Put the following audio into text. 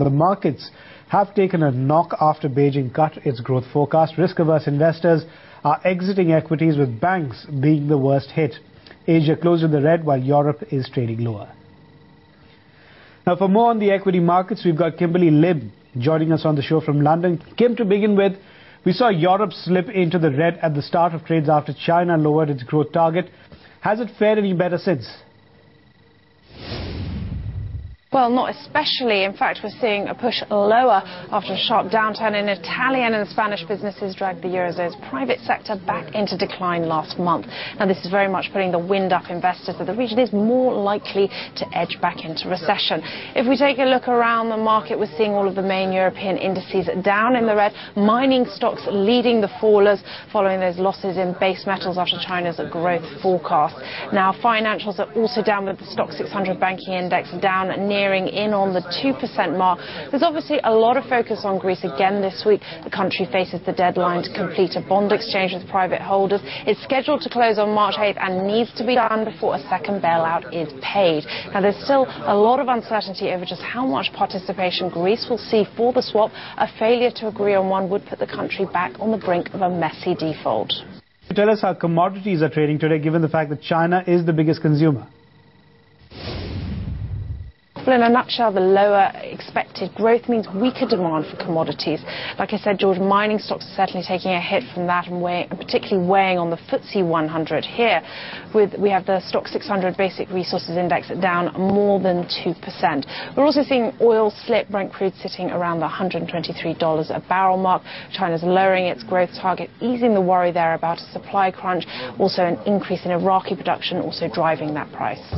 The markets have taken a knock after Beijing cut its growth forecast. Risk-averse investors are exiting equities, with banks being the worst hit. Asia closed in the red while Europe is trading lower. Now, for more on the equity markets, we've got Kimberly Lim joining us on the show from London. Kim, to begin with, we saw Europe slip into the red at the start of trades after China lowered its growth target. Has it fared any better since? Well, not especially. In fact, we're seeing a push lower after a sharp downturn in Italian and Spanish businesses dragged the Eurozone's private sector back into decline last month. Now, this is very much putting the wind up investors that the region is more likely to edge back into recession. If we take a look around the market, we're seeing all of the main European indices down in the red, mining stocks leading the fallers following those losses in base metals after China's growth forecast. Now, financials are also down, with the Stock 600 banking index down nearly in on the 2% mark. There's obviously a lot of focus on Greece again this week. The country faces the deadline to complete a bond exchange with private holders. It's scheduled to close on March 8th and needs to be done before a second bailout is paid. Now, there's still a lot of uncertainty over just how much participation Greece will see for the swap. A failure to agree on one would put the country back on the brink of a messy default. Tell us how commodities are trading today, given the fact that China is the biggest consumer. Well, in a nutshell, the lower expected growth means weaker demand for commodities. Like I said, George, mining stocks are certainly taking a hit from that, and particularly weighing on the FTSE 100 here. We have the Stock 600 Basic Resources Index down more than 2%. We're also seeing oil slip, Brent crude sitting around the $123 a barrel mark. China's lowering its growth target, easing the worry there about a supply crunch. Also, an increase in Iraqi production also driving that price.